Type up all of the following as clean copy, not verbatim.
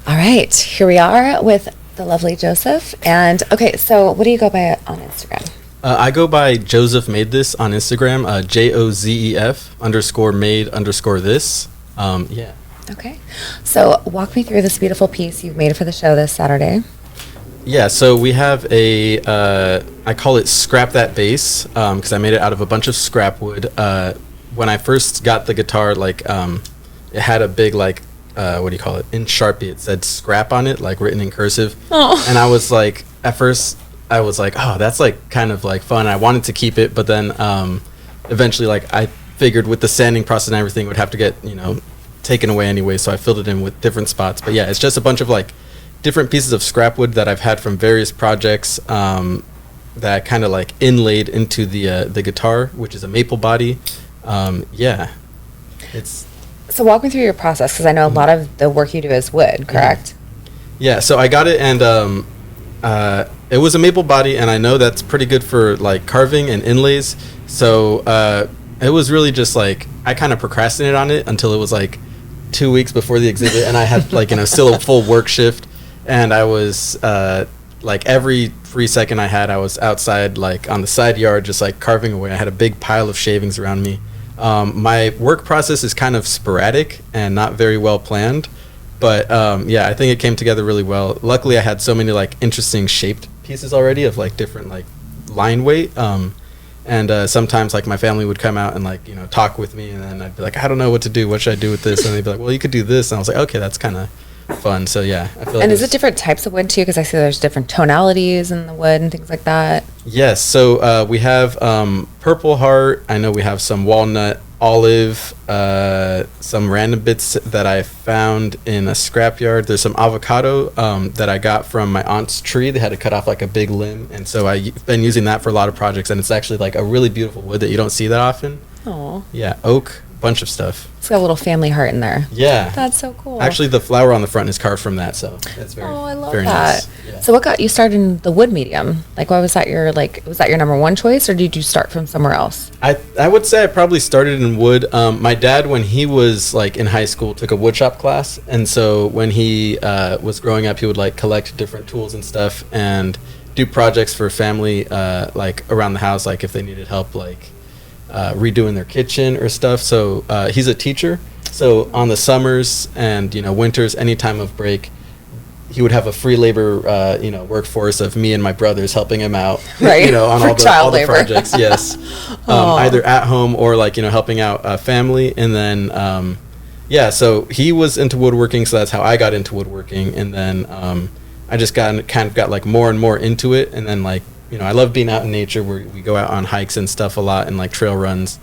All right, here we are with the lovely Jozef. And okay, so what do you go by on Instagram? I go by Jozef Made This on Instagram, JOZEF_made_this. Yeah. Okay, so walk me through this beautiful piece you've made for the show this Saturday. Yeah, so we have I call it Scrap That Bass, because I made it out of a bunch of scrap wood. When I first got the guitar, it had a big, what do you call it? In Sharpie, it said scrap on it, written in cursive. Oh. And I was like, at first, I was like, oh, that's kind of fun. I wanted to keep it, but then eventually, I figured with the sanding process and everything, it would have to get, taken away anyway. So I filled it in with different spots. But yeah, it's just a bunch of different pieces of scrap wood that I've had from various projects that kind of inlaid into the guitar, which is a maple body. Yeah, it's. So walk me through your process, because I know a lot of the work you do is wood, correct? Yeah, so I got it, and it was a maple body, and I know that's pretty good for carving and inlays. So it was really just I kind of procrastinated on it until it was 2 weeks before the exhibit, and I had still a full work shift, and I was every free second I had, I was outside on the side yard just carving away. I had a big pile of shavings around me. My work process is kind of sporadic and not very well planned, but yeah, I think it came together really well. Luckily, I had so many interesting shaped pieces already of different line weight, and sometimes my family would come out and talk with me, and then I'd be like, I don't know what to do. What should I do with this? And they'd be like, well, you could do this. And I was like, okay, that's kind of fun. So yeah, I feel And is it different types of wood too? Because I see there's different tonalities in the wood and things like that. Yes. So we have Purple Heart. I know we have some walnut, olive, some random bits that I found in a scrapyard. There's some avocado that I got from my aunt's tree. They had to cut off a big limb, and so I've been using that for a lot of projects. And it's actually a really beautiful wood that you don't see that often. Oh. Yeah, oak. Bunch of stuff. It's got a little family heart in there. Yeah. That's so cool. Actually, the flower on the front is carved from that, so that's very, I love very that. nice. Yeah. So what got you started in the wood medium? Why was that your was that your number one choice, or did you start from somewhere else? I would say I probably started in wood. My dad, when he was in high school, took a woodshop class, and so when he was growing up, he would collect different tools and stuff and do projects for family around the house, if they needed help redoing their kitchen or stuff. So he's a teacher, so on the summers and winters, any time of break, he would have a free labor workforce of me and my brothers helping him out, right? On all the projects. Yes. Either at home or helping out family. And then yeah, so he was into woodworking, so that's how I got into woodworking. And then I just got more and more into it. And then I love being out in nature, where we go out on hikes and stuff a lot, and trail runs.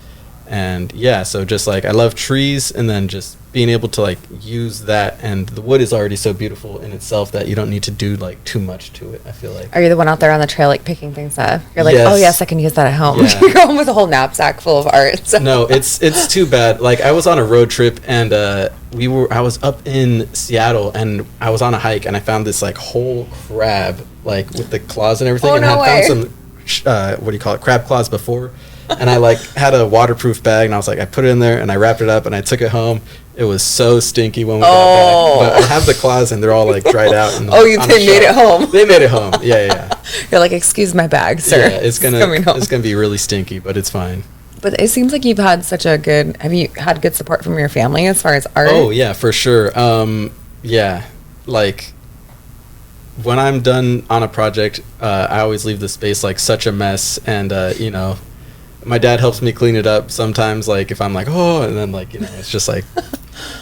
And yeah, so just I love trees, and then just being able to use that, and the wood is already so beautiful in itself that you don't need to do too much to it, I feel like. Are you the one out there on the trail picking things up? You're Yes. Oh yes, I can use that at home. Yeah. You're home with a whole knapsack full of art. So. No, it's too bad. I was on a road trip, and I was up in Seattle, and I was on a hike, and I found this whole crab with the claws and everything. Oh, And no I way. found some what do you call it, crab claws before. And I had a waterproof bag, and I was I put it in there, and I wrapped it up, and I took it home. It was so stinky when we got back, but I have the claws, and they're all dried out. And They made it home. They made it home. Yeah. You're excuse my bag, sir. Yeah, it's gonna be really stinky, but it's fine. But it seems like you've had have you had good support from your family as far as art? Oh yeah, for sure. Yeah, when I'm done on a project, I always leave the space such a mess, and my dad helps me clean it up sometimes, if I'm and then it's just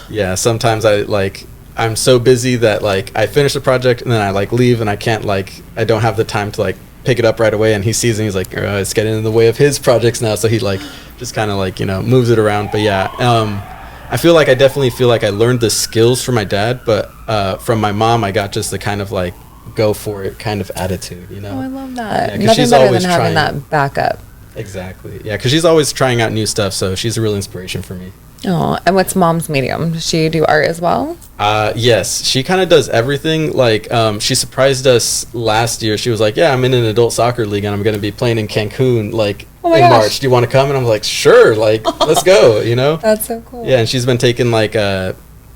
yeah, sometimes I'm so busy that I finish the project, and then I leave, and I can't I don't have the time to pick it up right away, and he sees it, and he's it's getting in the way of his projects now, so he just kind of moves it around. But yeah, I feel I definitely feel I learned the skills from my dad, but from my mom I got just the kind of go for it kind of attitude, Oh, I love that. Yeah, 'cause Nothing she's better always than having trying. that backup. Exactly. Yeah, because she's always trying out new stuff, so she's a real inspiration for me. Oh, and what's mom's medium? Does she do art as well? Yes, she kind of does everything. Like, she surprised us last year. She was like, "Yeah, I'm in an adult soccer league, and I'm going to be playing in Cancun, like Oh my in gosh. March. Do you want to come?" And I'm like, "Sure, like, let's go." You know? That's so cool. Yeah, and she's been taking like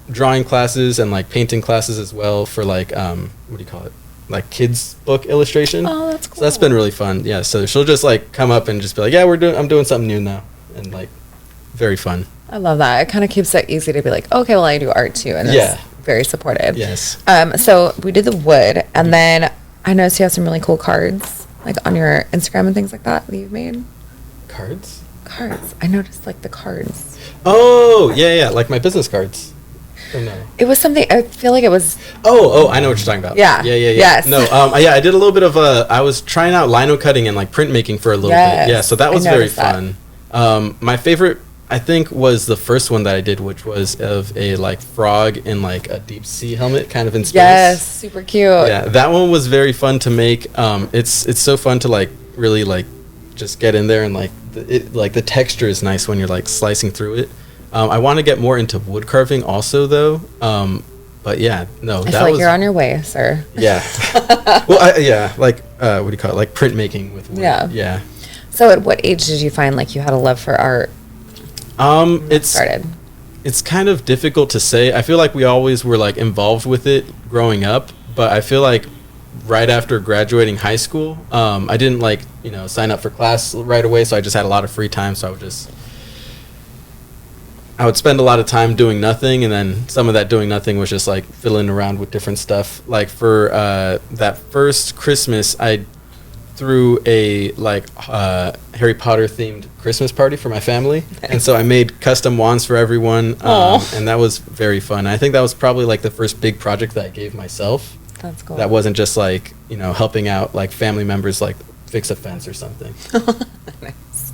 drawing classes and like painting classes as well for like what do you call it? Like kids book illustration. Oh, that's cool. So that's been really fun. Yeah, so she'll just like come up and just be like, "Yeah, I'm doing something new now," and like very fun. I love that. It kind of keeps it easy to be like, okay, well, I do art too, and Yeah. it's very supportive. Yes. So we did the wood, and then I noticed you have some really cool cards, like on your Instagram and things like that you've made. Cards? Cards. I noticed like the cards. Oh, yeah, like my business cards. Or no? It was something. I feel like it was. Oh, I know what you're talking about. Yeah. Yeah. Yes. No, yeah, I did a little bit of I was trying out lino cutting and like printmaking for a little Yes, bit. Yeah, so that I was very noticed that. fun. My favorite, I think, was the first one that I did, which was of a like frog in like a deep sea helmet, kind of in space. Yes, super cute. Yeah, that one was very fun to make. It's so fun to like really like just get in there and like the texture is nice when you're like slicing through it. I want to get more into wood carving also though. But yeah, no, I that feel like was you're on your way, sir. yeah. Well, yeah, like what do you call it? Like printmaking with wood. Yeah. Yeah. So, at what age did you find like you had a love for art? It's Started. It's kind of difficult to say. I feel like we always were like involved with it growing up, but I feel like right after graduating high school, I didn't like, sign up for class right away, so I just had a lot of free time, so I would spend a lot of time doing nothing, and then some of that doing nothing was just like fiddling around with different stuff. Like for that first Christmas, I threw a like Harry Potter themed Christmas party for my family, and so I made custom wands for everyone, and that was very fun. I think that was probably like the first big project that I gave myself. That's cool. That wasn't just like helping out like family members like fix a fence or something. Nice.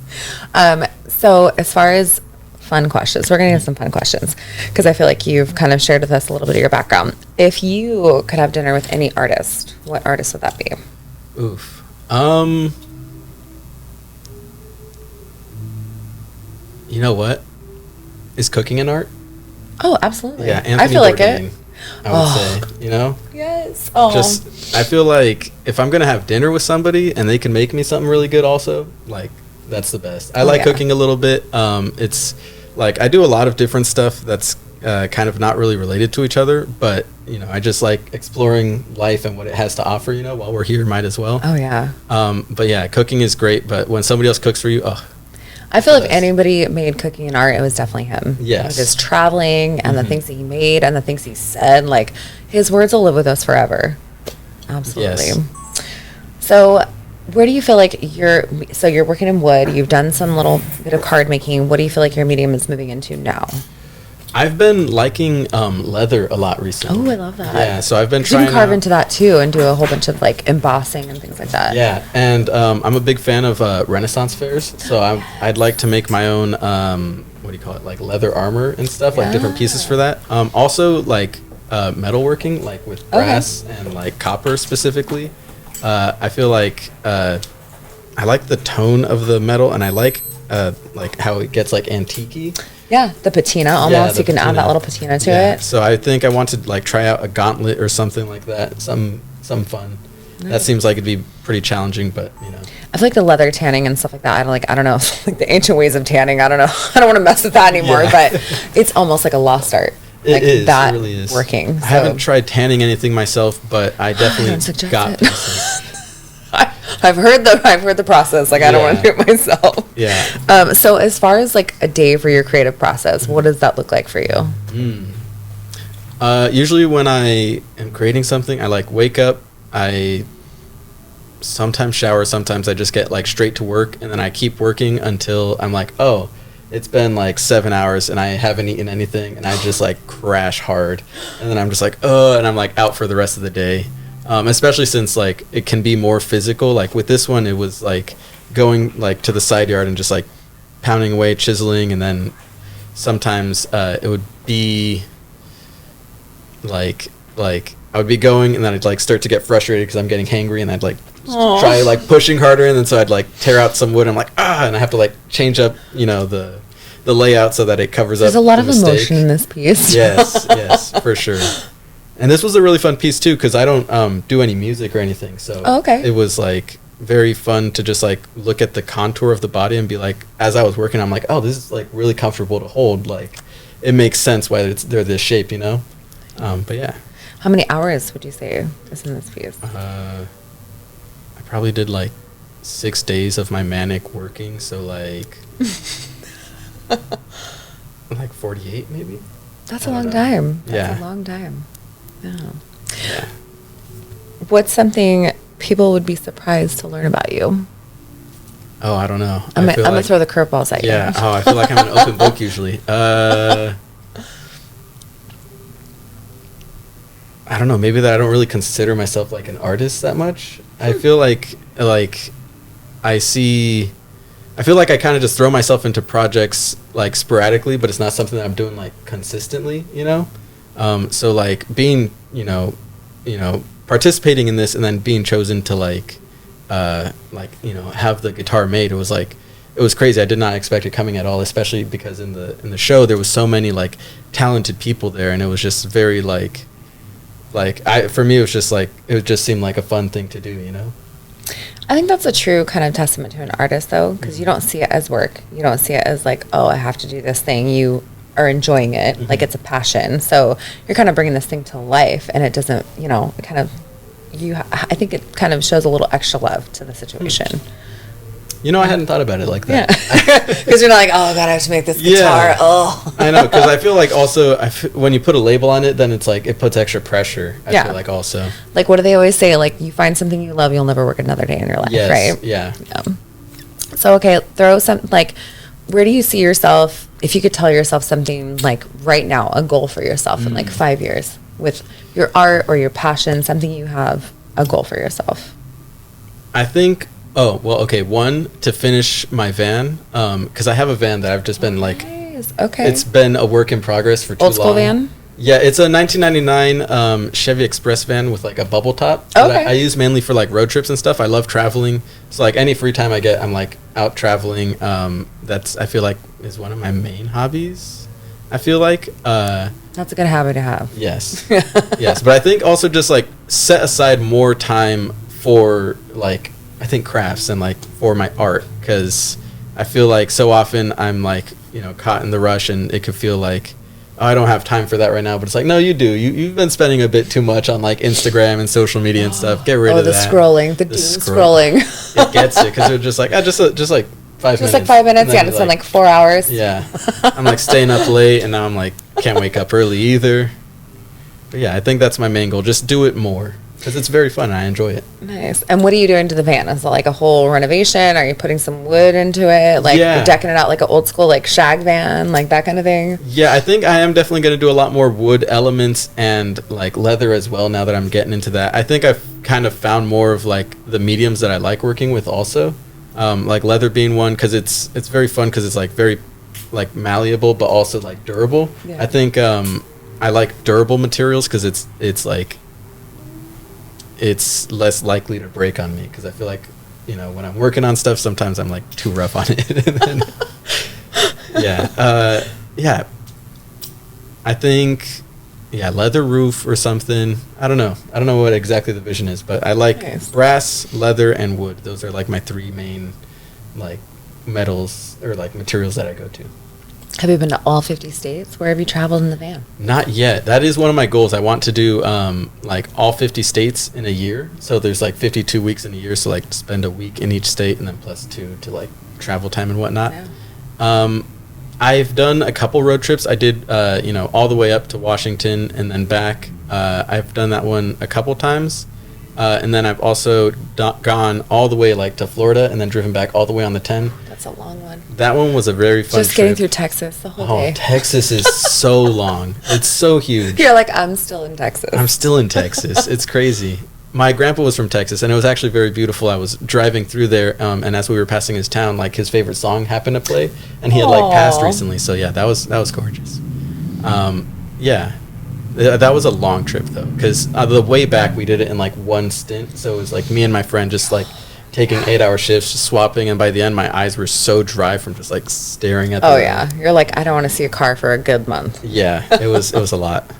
So as far as fun questions, we're gonna have some fun questions because I feel like you've kind of shared with us a little bit of your background. If you could have dinner with any artist, what artist would that be? Oof. You know what? Is cooking an art? Oh, absolutely. Yeah, Anthony I feel like Bourdain, it. I would say, Yes. Oh. Just I feel like if I'm gonna have dinner with somebody and they can make me something really good, also like that's the best. I like cooking a little bit. It's like I do a lot of different stuff that's kind of not really related to each other, but I just like exploring life and what it has to offer. While we're here, might as well. Oh yeah. But yeah, cooking is great. But when somebody else cooks for you, I feel if anybody made cooking and art, it was definitely him. Yes. Just traveling and the things that he made and the things he said, like his words will live with us forever. Absolutely. Yes. So where do you feel like you're working in wood, you've done some little bit of card making. What do you feel like your medium is moving into now? I've been liking leather a lot recently. Oh, I love that. Yeah, so I've been You trying can carve out- into that too and do a whole bunch of like embossing and things like that. Yeah, and I'm a big fan of Renaissance fairs, so I'd like to make my own what do you call it, like leather armor and stuff, like different pieces for that. Also like metalworking, like with brass and like copper specifically. I feel like I like the tone of the metal, and I like how it gets like antique-y. Yeah, the patina almost. Yeah, the you can add patina. that little patina to Yeah, it. so I think I want to like try out a gauntlet or something like that. Some fun. Nice. That seems like it'd be pretty challenging, but I feel like the leather tanning and stuff like that. I don't know, like the ancient ways of tanning. I don't know. I don't want to mess with that anymore. Yeah. But it's almost like a lost art. It is. That it really is. working. I haven't tried tanning anything myself, but I definitely Don't suggest got it. pieces. I've heard the process. Like I don't want to do it myself. Yeah. So as far as like a day for your creative process, what does that look like for you? Usually when I am creating something, I like wake up, I sometimes shower, sometimes I just get like straight to work, and then I keep working until I'm like, oh, it's been like 7 hours and I haven't eaten anything, and I just like crash hard, and then I'm just like, and I'm like out for the rest of the day. Especially since like it can be more physical. Like with this one, it was like going like to the side yard and just like pounding away, chiseling, and then sometimes it would be like I would be going, and then I'd like start to get frustrated because I'm getting hangry, and I'd like try like pushing harder, and then so I'd like tear out some wood. And I'm like and I have to like change up the the layout so that it covers There's up. a lot the of mistake. emotion in this piece. Yes, for sure. And this was a really fun piece too, because I don't do any music or anything. So okay. It was like very fun to just like look at the contour of the body and be like, as I was working, I'm like, oh, this is like really comfortable to hold. Like, it makes sense why they're this shape, you know. But yeah. How many hours would you say is in this piece? I probably did like 6 days of my manic working, so like like 48 maybe. That's a long time. That's a long time. Yeah. What's something people would be surprised to learn about you? Oh, I don't know. I'm gonna throw the curveballs at you. Yeah. Oh, I feel like I'm an open book usually. I don't know. Maybe that I don't really consider myself like an artist that much. I feel like I feel like I kind of just throw myself into projects like sporadically, but it's not something that I'm doing like consistently, you know? So like being, participating in this and then being chosen to have the guitar made, it was crazy. I did not expect it coming at all, especially because in the show there was so many like talented people there, and it was just very for me it was just like, it just seemed like a fun thing to do, you know? I think that's a true kind of testament to an artist, though, because you don't see it as work. You don't see it as like, oh, I have to do this thing. You are enjoying it, like it's a passion. So you're kind of bringing this thing to life, and it doesn't, I think it kind of shows a little extra love to the situation. You know, I hadn't thought about it like that. Yeah, because you're not like, oh god, I have to make this guitar. Yeah. Oh, I know, because I feel like also when you put a label on it, then it's like it puts extra pressure. I feel like also. Like, what do they always say? Like, you find something you love, you'll never work another day in your life, right? Yeah. So okay, throw some like, where do you see yourself? If you could tell yourself something like right now, a goal for yourself in like 5 years with your art or your passion, something you have a goal for yourself. I think. Oh, well, okay. One, to finish my van, because I have a van that I've just been like, okay. It's been a work in progress for too long. Old school van? Yeah, it's a 1999 Chevy Express van with like a bubble top. Okay. I use mainly for like road trips and stuff. I love traveling. So like any free time I get, I'm like out traveling. That's, I feel like, is one of my main hobbies. I feel like. That's a good habit to have. Yes. Yes. But I think also just like set aside more time for like, I think crafts and like for my art, because I feel like so often I'm like, caught in the rush, and it could feel like, oh, I don't have time for that right now. But it's like, no, you do. You've been spending a bit too much on like Instagram and social media and stuff. Get rid of that. Scrolling, the scrolling. It gets you, because you're just like, just like 5 minutes. Just like 5 minutes, yeah. It's been like 4 hours. Yeah. I'm like staying up late, and now I'm like, can't wake up early either. But yeah, I think that's my main goal. Just do it more. Because it's very fun and I enjoy it. Nice. And what are you doing to the van? Is it like a whole renovation? Are you putting some wood into it? Like decking it out like an old school like shag van, like that kind of thing? Yeah, I think I am definitely going to do a lot more wood elements and like leather as well now that I'm getting into that. I think I've kind of found more of like the mediums that I like working with also. Like leather being one, because it's very fun, because it's like very like malleable but also like durable. Yeah. I think I like durable materials because it's like, it's less likely to break on me, because I feel like, when I'm working on stuff, sometimes I'm like too rough on it. And then, I think, leather roof or something. I don't know what exactly the vision is, but I like brass, leather, and wood. Those are like my three main like metals or like materials that I go to. Have you been to all 50 states? Where have you traveled in the van? Not yet. That is one of my goals. I want to do like all 50 states in a year. So there's like 52 weeks in a year. So like spend a week in each state, and then plus 2 to like travel time and whatnot. Yeah. I've done a couple road trips. I did, all the way up to Washington and then back. I've done that one a couple times. And then I've also gone all the way like to Florida and then driven back all the way on the 10. That's a long one. That one was a very fun Just getting through Texas the whole day. Oh, Texas is so long. It's so huge. You're like, I'm still in Texas. I'm still in Texas. It's crazy. My grandpa was from Texas, and it was actually very beautiful. I was driving through there, and as we were passing his town, like his favorite song happened to play, and he had like passed recently. So yeah, that was gorgeous. That was a long trip though, because the way back we did it in like one stint. So it was like me and my friend just like taking 8-hour shifts, just swapping, and by the end, my eyes were so dry from just like staring at. Oh yeah, you're like, I don't want to see a car for a good month. Yeah, it was a lot.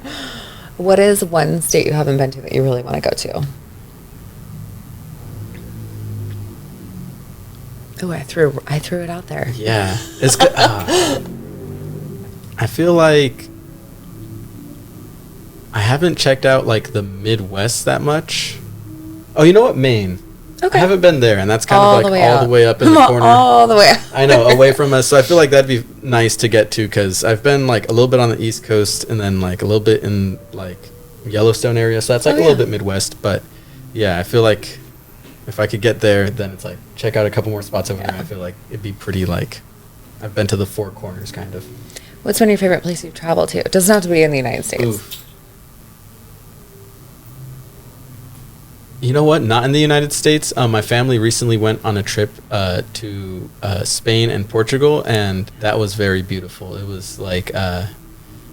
What is one state you haven't been to that you really want to go to? Oh, I threw it out there. Yeah, it's good. I feel like I haven't checked out like the Midwest that much. Oh, you know what, Maine. Okay. I haven't been there, and that's kind of like all the way up in the corner. All the way. I know, away from us. So I feel like that'd be nice to get to, because I've been like a little bit on the East Coast and then like a little bit in like Yellowstone area. So that's like a little bit Midwest. But yeah, I feel like if I could get there, then it's like check out a couple more spots over there. I feel like it'd be pretty like I've been to the Four Corners kind of. What's one of your favorite places you've traveled to? It doesn't have to be in the United States. Oof. You know what? Not in the United States. My family recently went on a trip to Spain and Portugal, and that was very beautiful. It was like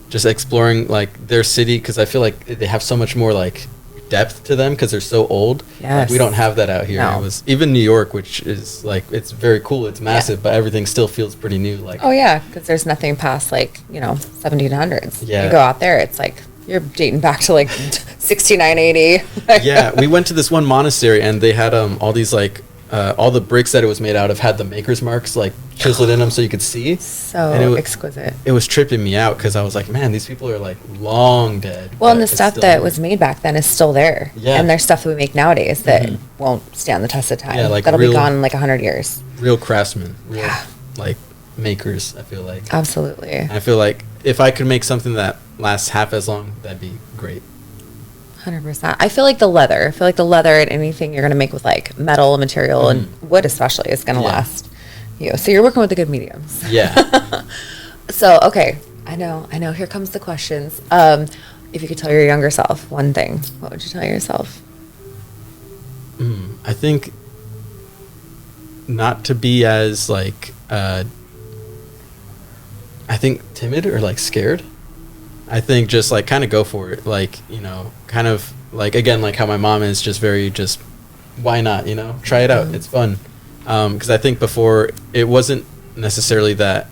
just exploring like their city, because I feel like they have so much more like depth to them because they're so old. Yes. Like, we don't have that out here. No. It was even New York, which is like it's very cool. It's massive, but everything still feels pretty new. Like oh yeah, because there's nothing past like 1700s. Yeah. You go out there, it's like you're dating back to like 6980. Yeah, we went to this one monastery, and they had all these like all the bricks that it was made out of had the maker's marks like chiseled in them so you could see. So exquisite. It was tripping me out because I was like, man, these people are like long dead. Well, and the stuff that was made back then is still there. Yeah. And there's stuff that we make nowadays that won't stand the test of time. Yeah, like that'll be gone in like 100 years. Real craftsmen. Real, Yeah. like makers, I feel like. Absolutely. I feel like if I could make something that lasts half as long, that'd be great. 100%. I feel like the leather and anything you're going to make with like metal material and wood especially is going to last you. So you're working with the good mediums. Yeah. So, okay. I know. Here comes the questions. If you could tell your younger self one thing, what would you tell yourself? I think not to be as like I think timid or like scared. I think just like kind of go for it, like, kind of like, again, like how my mom is just very just why not, try it out, it's fun. Because I think before it wasn't necessarily that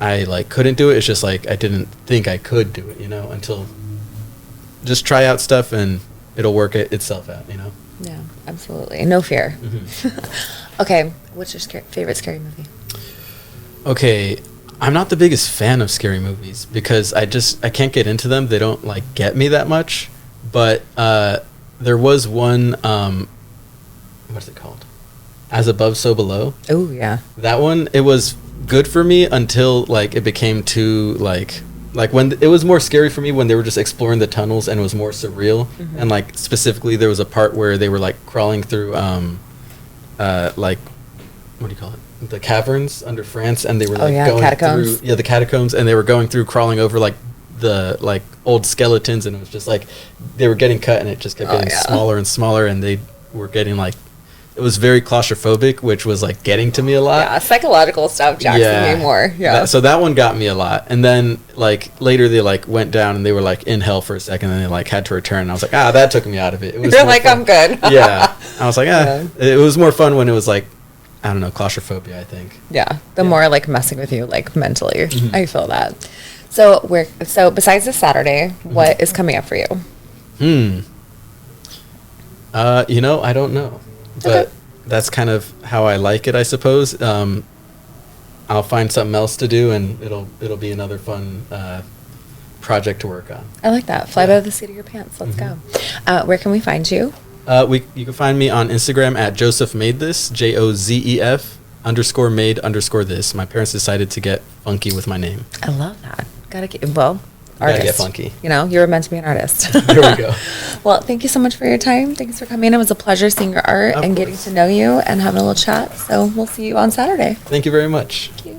I like couldn't do it, it's just like I didn't think I could do it, until just try out stuff and it'll work itself out. Yeah, absolutely. No fear. Okay, what's your favorite scary movie? Okay, I'm not the biggest fan of scary movies because I can't get into them. They don't like get me that much. But there was one, what is it called? As Above, So Below. Oh yeah. That one, it was good for me until like it became too like when it was more scary for me when they were just exploring the tunnels and it was more surreal. And like specifically there was a part where they were like crawling through like, what do you call it? The caverns under France, and they were like going catacombs. through the catacombs, and they were going through crawling over like the like old skeletons, and it was just like they were getting cut and it just kept getting smaller and smaller, and they were getting like it was very claustrophobic, which was like getting to me a lot. Yeah, psychological stuff jacks me more. Yeah. So that one got me a lot. And then like later they like went down and they were like in hell for a second, and they like had to return, and I was like, that took me out of it. It was You're like, fun. I'm good. Yeah. I was like, it was more fun when it was like, I don't know, claustrophobia, I think. Yeah, the more like messing with you like mentally. I feel that. So besides this Saturday, what is coming up for you? I don't know. But that's kind of how I like it, I suppose. I'll find something else to do, and it'll be another fun project to work on. I like that. Fly by the seat of your pants. Let's go. Where can we find you? You can find me on Instagram at Jozef Made This, JOZEF_made_this. My parents decided to get funky with my name. I love that. Artist. Gotta get funky. You were meant to be an artist. There we go. Well, thank you so much for your time. Thanks for coming. It was a pleasure seeing your art and getting to know you and having a little chat. So we'll see you on Saturday. Thank you very much. Thank you.